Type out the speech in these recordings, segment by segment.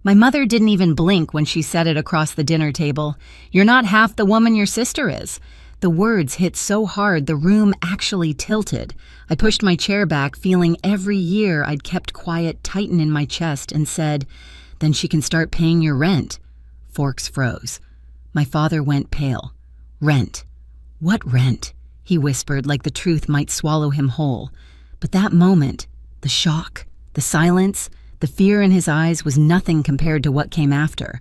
My mother didn't even blink when she said it across the dinner table. "You're not half the woman your sister is." The words hit so hard the room actually tilted. I pushed my chair back, feeling every year I'd kept quiet tighten in my chest, and said, "Then she can start paying your rent." Forks froze. My father went pale. "Rent? What rent?" he whispered, like the truth might swallow him whole. But that moment, the shock, the silence, the fear in his eyes was nothing compared to what came after,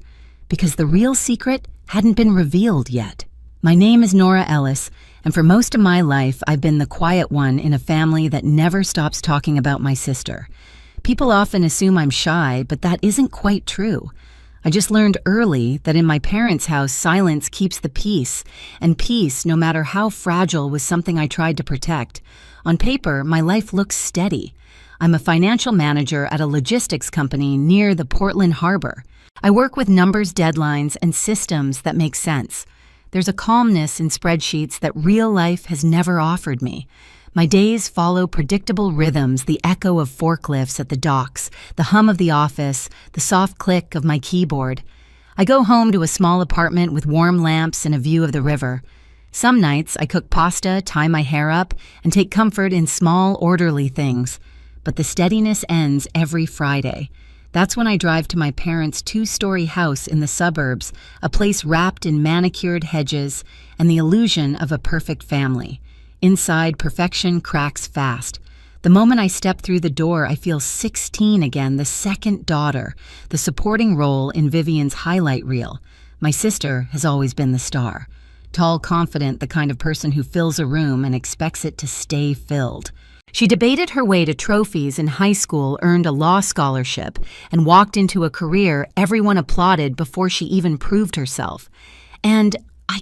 because the real secret hadn't been revealed yet. My name is Nora Ellis, and for most of my life, I've been the quiet one in a family that never stops talking about my sister. People often assume I'm shy, but that isn't quite true. I just learned early that in my parents' house, silence keeps the peace, and peace, no matter how fragile, was something I tried to protect. On paper, my life looks steady. I'm a financial manager at a logistics company near the Portland Harbor. I work with numbers, deadlines, and systems that make sense. There's a calmness in spreadsheets that real life has never offered me. My days follow predictable rhythms, the echo of forklifts at the docks, the hum of the office, the soft click of my keyboard. I go home to a small apartment with warm lamps and a view of the river. Some nights I cook pasta, tie my hair up, and take comfort in small, orderly things. But the steadiness ends every Friday. That's when I drive to my parents' two-story house in the suburbs, a place wrapped in manicured hedges and the illusion of a perfect family. Inside, perfection cracks fast. The moment I step through the door, I feel 16 again, the second daughter, the supporting role in Vivian's highlight reel. My sister has always been the star. Tall, confident, the kind of person who fills a room and expects it to stay filled. She debated her way to trophies in high school, earned a law scholarship, and walked into a career everyone applauded before she even proved herself. And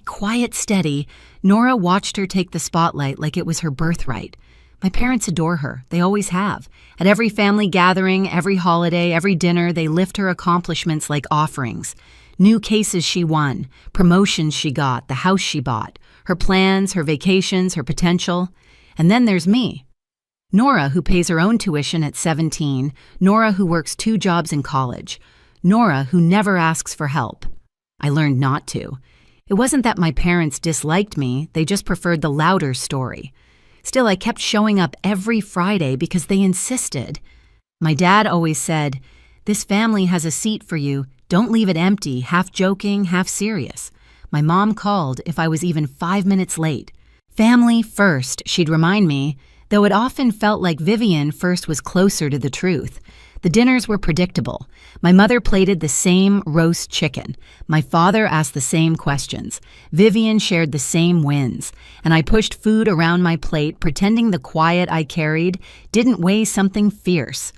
quiet steady, Nora watched her take the spotlight like it was her birthright. My parents adore her. They always have. At every family gathering, every holiday, every dinner, they lift her accomplishments like offerings. New cases she won, promotions she got, the house she bought, her plans, her vacations, her potential. And then there's me. Nora, who pays her own tuition at 17, Nora who works 2 jobs in college, Nora who never asks for help. I learned not to. It wasn't that my parents disliked me, they just preferred the louder story. Still, I kept showing up every Friday because they insisted. My dad always said, "This family has a seat for you, don't leave it empty," half joking, half serious. My mom called if I was even 5 minutes late. Family first, she'd remind me, though it often felt like Vivian first was closer to the truth. The dinners were predictable. My mother plated the same roast chicken. My father asked the same questions. Vivian shared the same wins. And I pushed food around my plate, pretending the quiet I carried didn't weigh something fierce.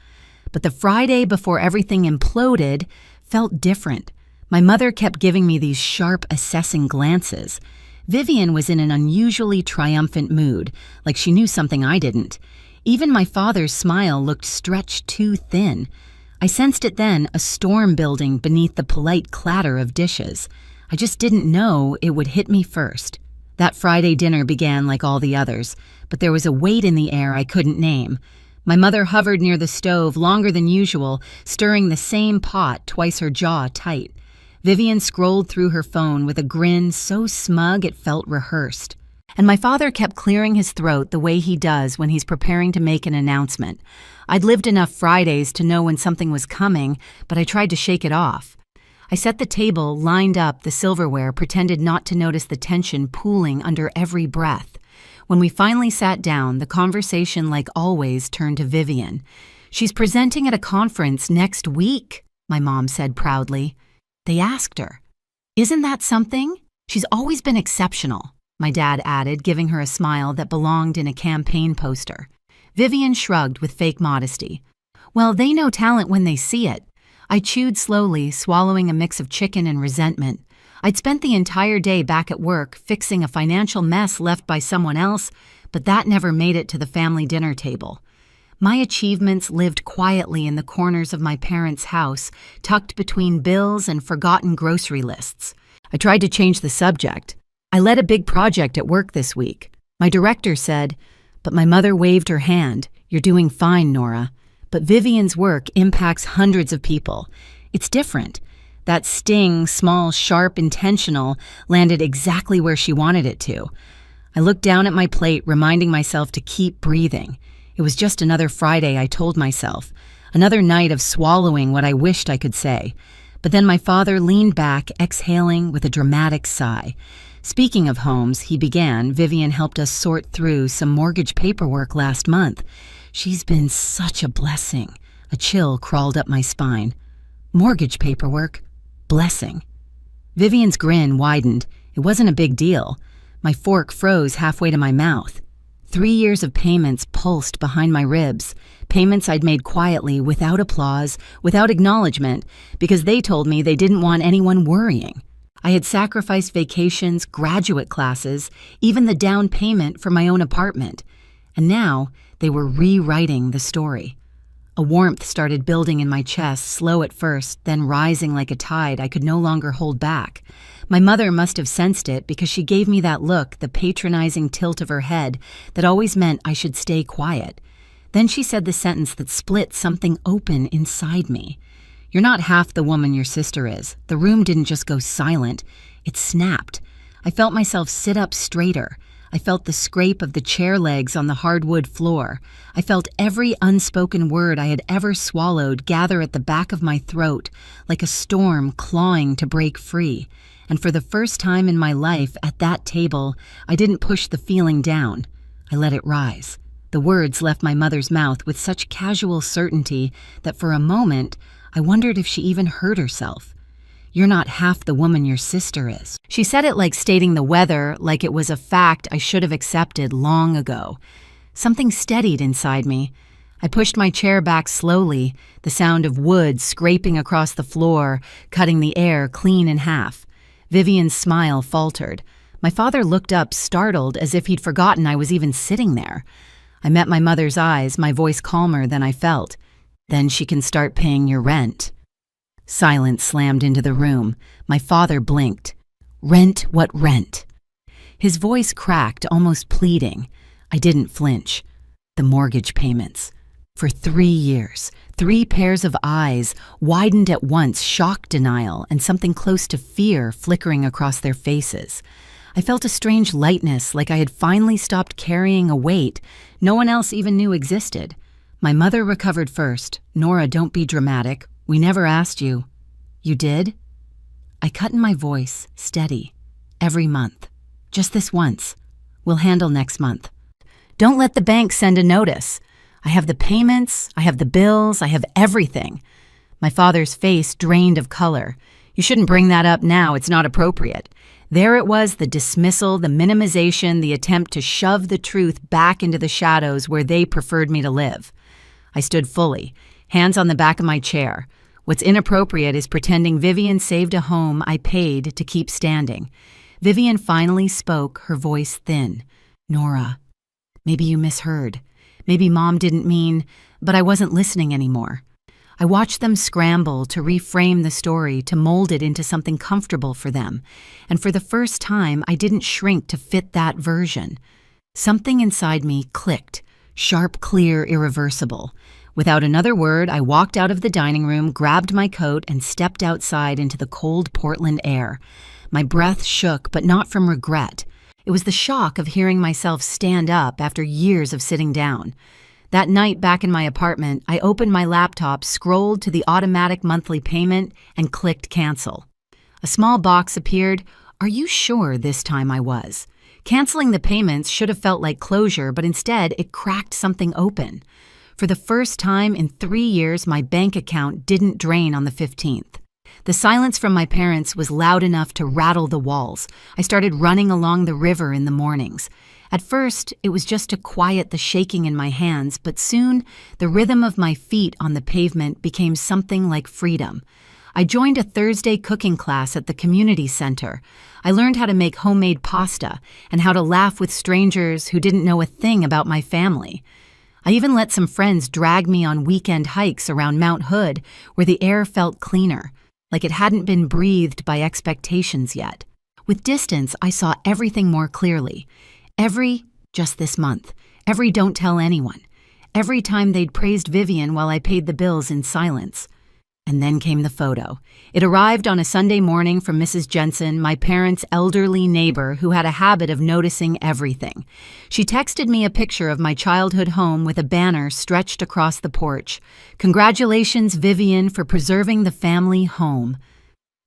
But the Friday before everything imploded felt different. My mother kept giving me these sharp, assessing glances. Vivian was in an unusually triumphant mood, like she knew something I didn't. Even my father's smile looked stretched too thin. I sensed it then, a storm building beneath the polite clatter of dishes. I just didn't know it would hit me first. That Friday dinner began like all the others, but there was a weight in the air I couldn't name. My mother hovered near the stove longer than usual, stirring the same pot, twice her jaw tight. Vivian scrolled through her phone with a grin so smug it felt rehearsed. And my father kept clearing his throat the way he does when he's preparing to make an announcement. I'd lived enough Fridays to know when something was coming, but I tried to shake it off. I set the table, lined up the silverware, pretended not to notice the tension pooling under every breath. When we finally sat down, the conversation, like always, turned to Vivian. "She's presenting at a conference next week," my mom said proudly. They asked her. "Isn't that something? She's always been exceptional," my dad added, giving her a smile that belonged in a campaign poster. Vivian shrugged with fake modesty. "Well, they know talent when they see it." I chewed slowly, swallowing a mix of chicken and resentment. I'd spent the entire day back at work fixing a financial mess left by someone else, but that never made it to the family dinner table. My achievements lived quietly in the corners of my parents' house, tucked between bills and forgotten grocery lists. I tried to change the subject. "I led a big project at work this week." My director said, but my mother waved her hand. "You're doing fine, Nora. But Vivian's work impacts hundreds of people. It's different. That sting, small, sharp, intentional, landed exactly where she wanted it to. I looked down at my plate, reminding myself to keep breathing. It was just another Friday, I told myself. Another night of swallowing what I wished I could say. But then my father leaned back, exhaling with a dramatic sigh. Speaking of homes, he began, Vivian helped us sort through some mortgage paperwork last month. She's been such a blessing. A chill crawled up my spine. Mortgage paperwork? Blessing. Vivian's grin widened. It wasn't a big deal. My fork froze halfway to my mouth. 3 years of payments pulsed behind my ribs. Payments I'd made quietly, without applause, without acknowledgement, because they told me they didn't want anyone worrying. I had sacrificed vacations, graduate classes, even the down payment for my own apartment. And now they were rewriting the story. A warmth started building in my chest, slow at first, then rising like a tide I could no longer hold back. My mother must have sensed it because she gave me that look, the patronizing tilt of her head that always meant I should stay quiet. Then she said the sentence that split something open inside me. "You're not half the woman your sister is." The room didn't just go silent, it snapped. I felt myself sit up straighter. I felt the scrape of the chair legs on the hardwood floor. I felt every unspoken word I had ever swallowed gather at the back of my throat, like a storm clawing to break free. And for the first time in my life, at that table, I didn't push the feeling down. I let it rise. The words left my mother's mouth with such casual certainty that for a moment, I wondered if she even heard herself. "You're not half the woman your sister is." She said it like stating the weather, like it was a fact I should have accepted long ago. Something steadied inside me. I pushed my chair back slowly, the sound of wood scraping across the floor, cutting the air clean in half. Vivian's smile faltered. My father looked up, startled, as if he'd forgotten I was even sitting there. I met my mother's eyes, my voice calmer than I felt. "Then she can start paying your rent." Silence slammed into the room. My father blinked. "Rent what rent?" His voice cracked, almost pleading. I didn't flinch. "The mortgage payments." For 3 years, 3 pairs of eyes widened at once, shock denial and something close to fear flickering across their faces. I felt a strange lightness, like I had finally stopped carrying a weight no one else even knew existed. My mother recovered first. "Nora, don't be dramatic. We never asked you." "You did?" I cut in my voice, steady. "Every month. Just this once. We'll handle next month. Don't let the bank send a notice. I have the payments, I have the bills, I have everything." My father's face drained of color. "You shouldn't bring that up now, it's not appropriate." There it was, the dismissal, the minimization, the attempt to shove the truth back into the shadows where they preferred me to live. I stood fully, hands on the back of my chair. What's inappropriate is pretending Vivian saved a home I paid to keep standing. Vivian finally spoke, her voice thin. "Nora, maybe you misheard. Maybe Mom didn't mean, but I wasn't listening anymore." I watched them scramble to reframe the story, to mold it into something comfortable for them. And for the first time, I didn't shrink to fit that version. Something inside me clicked, sharp, clear, irreversible. Without another word, I walked out of the dining room, grabbed my coat, and stepped outside into the cold Portland air. My breath shook, but not from regret. It was the shock of hearing myself stand up after years of sitting down. That night back in my apartment, I opened my laptop, scrolled to the automatic monthly payment, and clicked cancel. A small box appeared. Are you sure this time I was? Canceling the payments should have felt like closure, but instead it cracked something open. For the first time in 3 years, my bank account didn't drain on the 15th. The silence from my parents was loud enough to rattle the walls. I started running along the river in the mornings. At first, it was just to quiet the shaking in my hands, but soon, the rhythm of my feet on the pavement became something like freedom. I joined a Thursday cooking class at the community center. I learned how to make homemade pasta and how to laugh with strangers who didn't know a thing about my family. I even let some friends drag me on weekend hikes around Mount Hood, where the air felt cleaner, like it hadn't been breathed by expectations yet. With distance, I saw everything more clearly. Every, just this month, every don't tell anyone, every time they'd praised Vivian while I paid the bills in silence. And then came the photo. It arrived on a Sunday morning from Mrs. Jensen, my parents' elderly neighbor who had a habit of noticing everything. She texted me a picture of my childhood home with a banner stretched across the porch. "Congratulations, Vivian, for preserving the family home."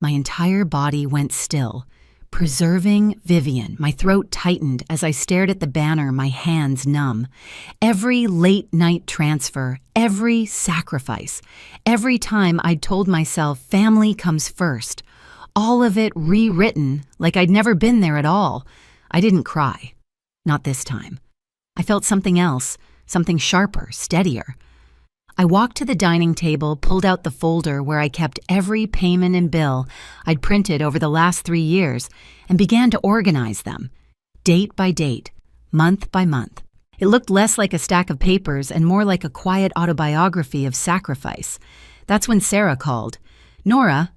My entire body went still. Preserving Vivian. My throat tightened as I stared at the banner, my hands numb. Every late-night transfer, every sacrifice, every time I'd told myself family comes first, all of it rewritten like I'd never been there at all. I didn't cry. Not this time. I felt something else, something sharper, steadier. I walked to the dining table, pulled out the folder where I kept every payment and bill I'd printed over the last 3 years, and began to organize them, date by date, month by month. It looked less like a stack of papers and more like a quiet autobiography of sacrifice. That's when Sarah called. "Nora,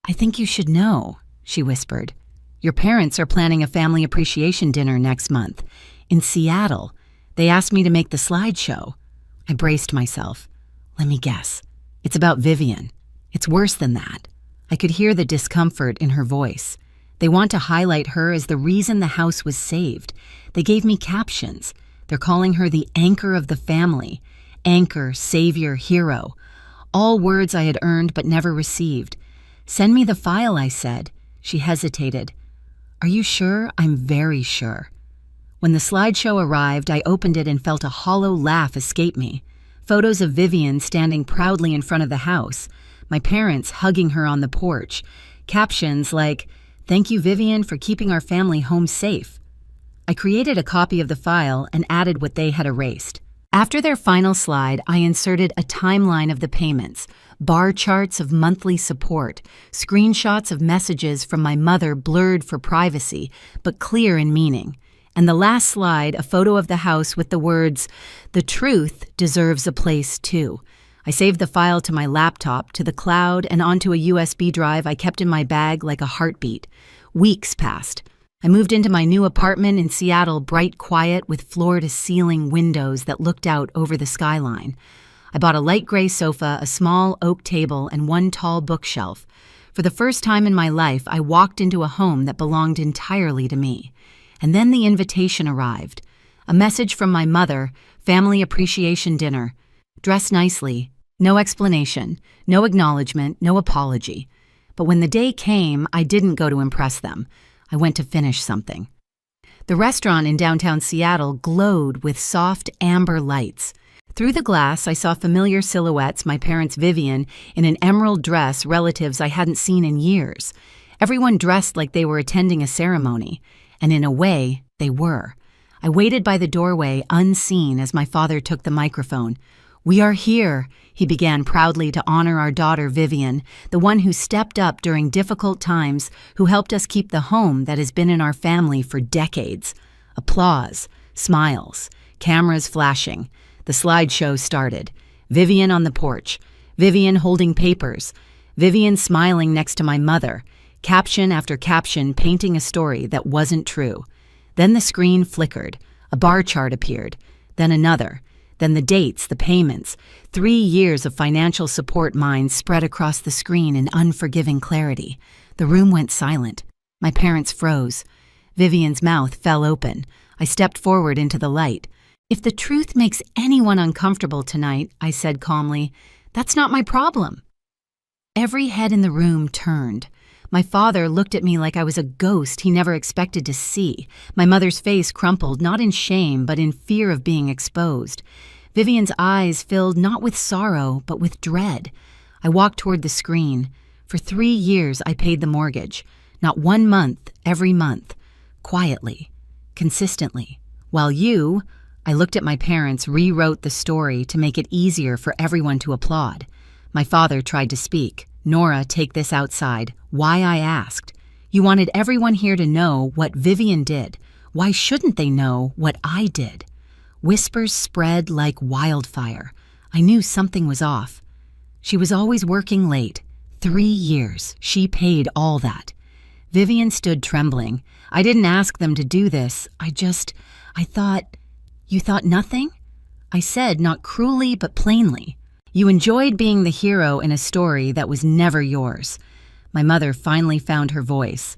I think you should know," she whispered. "Your parents are planning a family appreciation dinner next month. In Seattle. They asked me to make the slideshow." I braced myself. Let me guess. It's about Vivian. It's worse than that. I could hear the discomfort in her voice. They want to highlight her as the reason the house was saved. They gave me captions. They're calling her the anchor of the family. Anchor, savior, hero. All words I had earned but never received. "Send me the file," I said. She hesitated. "Are you sure?" "I'm very sure." When the slideshow arrived, I opened it and felt a hollow laugh escape me. Photos of Vivian standing proudly in front of the house, my parents hugging her on the porch, captions like, "Thank you, Vivian, for keeping our family home safe." I created a copy of the file and added what they had erased. After their final slide, I inserted a timeline of the payments, bar charts of monthly support, screenshots of messages from my mother blurred for privacy, but clear in meaning. And the last slide, a photo of the house with the words, "The truth deserves a place too." I saved the file to my laptop, to the cloud, and onto a USB drive I kept in my bag like a heartbeat. Weeks passed. I moved into my new apartment in Seattle, bright quiet, with floor-to-ceiling windows that looked out over the skyline. I bought a light gray sofa, a small oak table, and one tall bookshelf. For the first time in my life, I walked into a home that belonged entirely to me. And then the invitation arrived. A message from my mother, family appreciation dinner. Dress nicely. No explanation, no acknowledgement, no apology. But when the day came, I didn't go to impress them. I went to finish something. The restaurant in downtown Seattle glowed with soft amber lights. Through the glass, I saw familiar silhouettes, my parents' Vivian, in an emerald dress, relatives I hadn't seen in years. Everyone dressed like they were attending a ceremony. And in a way, they were. I waited by the doorway, unseen, as my father took the microphone. "We are here," he began proudly, to honor our daughter Vivian, the one who stepped up during difficult times, who helped us keep the home that has been in our family for decades. Applause, smiles, cameras flashing. The slideshow started. Vivian on the porch, Vivian holding papers, Vivian smiling next to my mother, caption after caption painting a story that wasn't true. Then the screen flickered. A bar chart appeared. Then another. Then the dates, the payments. 3 years of financial support mine spread across the screen in unforgiving clarity. The room went silent. My parents froze. Vivian's mouth fell open. I stepped forward into the light. "If the truth makes anyone uncomfortable tonight," I said calmly, "that's not my problem." Every head in the room turned. My father looked at me like I was a ghost he never expected to see. My mother's face crumpled, not in shame, but in fear of being exposed. Vivian's eyes filled not with sorrow, but with dread. I walked toward the screen. For 3 years, I paid the mortgage. Not 1 month, every month. Quietly. Consistently. While you, I looked at my parents, rewrote the story to make it easier for everyone to applaud. My father tried to speak. "Nora, take this outside. Why I asked. You wanted everyone here to know what Vivian did. Why shouldn't they know what I did?" Whispers spread like wildfire. I knew something was off. She was always working late. 3 years. She paid all that. Vivian stood trembling. "I didn't ask them to do this. I thought..." "You thought nothing?" I said, not cruelly but plainly. You enjoyed being the hero in a story that was never yours. My mother finally found her voice.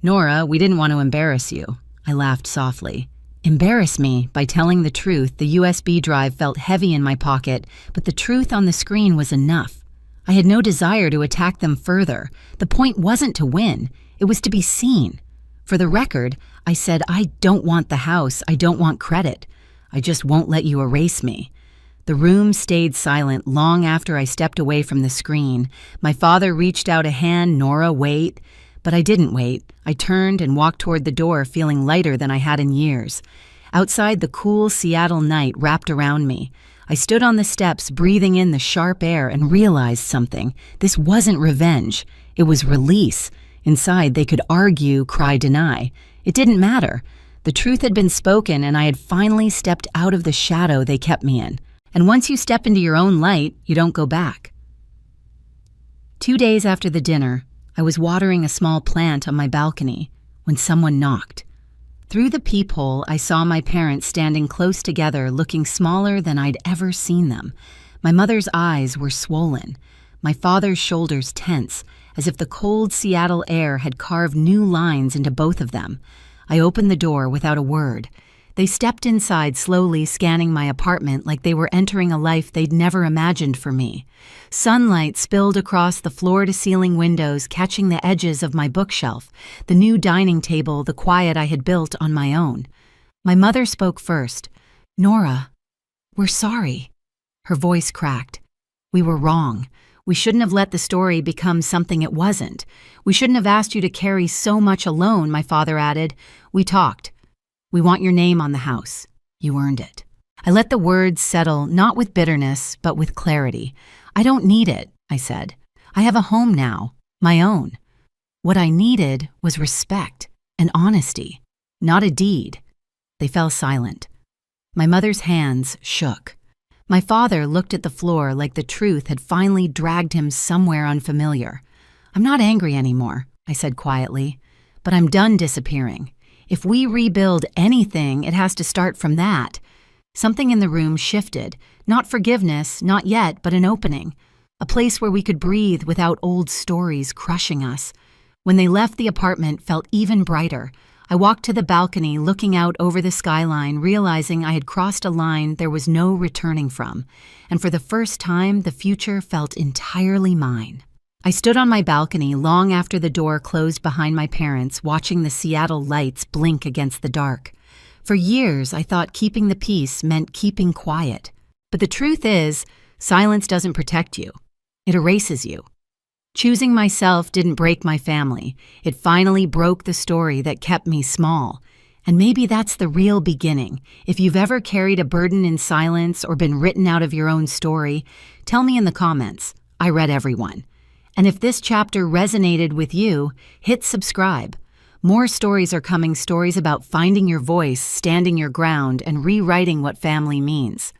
Nora, we didn't want to embarrass you. I laughed softly. Embarrass me by telling the truth. The USB drive felt heavy in my pocket, but the truth on the screen was enough. I had no desire to attack them further. The point wasn't to win. It was to be seen. For the record, I said, I don't want the house. I don't want credit. I just won't let you erase me. The room stayed silent long after I stepped away from the screen. My father reached out a hand. Nora, wait. But I didn't wait. I turned and walked toward the door, feeling lighter than I had in years. Outside, the cool Seattle night wrapped around me. I stood on the steps, breathing in the sharp air, and realized something. This wasn't revenge. It was release. Inside, they could argue, cry, deny. It didn't matter. The truth had been spoken, and I had finally stepped out of the shadow they kept me in. And once you step into your own light, you don't go back. 2 days after the dinner, I was watering a small plant on my balcony when someone knocked. Through the peephole, I saw my parents standing close together, looking smaller than I'd ever seen them. My mother's eyes were swollen, my father's shoulders tense, as if the cold Seattle air had carved new lines into both of them. I opened the door without a word. They stepped inside, slowly scanning my apartment like they were entering a life they'd never imagined for me. Sunlight spilled across the floor-to-ceiling windows, catching the edges of my bookshelf, the new dining table, the quiet I had built on my own. My mother spoke first. Nora, we're sorry. Her voice cracked. We were wrong. We shouldn't have let the story become something it wasn't. We shouldn't have asked you to carry so much alone, my father added. We talked. We want your name on the house. You earned it. I let the words settle, not with bitterness, but with clarity. I don't need it, I said. I have a home now, my own. What I needed was respect and honesty, not a deed. They fell silent. My mother's hands shook. My father looked at the floor like the truth had finally dragged him somewhere unfamiliar. I'm not angry anymore, I said quietly, but I'm done disappearing. If we rebuild anything, it has to start from that. Something in the room shifted. Not forgiveness, not yet, but an opening. A place where we could breathe without old stories crushing us. When they left, the apartment felt even brighter. I walked to the balcony, looking out over the skyline, realizing I had crossed a line there was no returning from. And for the first time, the future felt entirely mine. I stood on my balcony long after the door closed behind my parents, watching the Seattle lights blink against the dark. For years, I thought keeping the peace meant keeping quiet. But the truth is, silence doesn't protect you. It erases you. Choosing myself didn't break my family. It finally broke the story that kept me small. And maybe that's the real beginning. If you've ever carried a burden in silence or been written out of your own story, tell me in the comments. I read every one. And if this chapter resonated with you, hit subscribe. More stories are coming, stories about finding your voice, standing your ground, and rewriting what family means.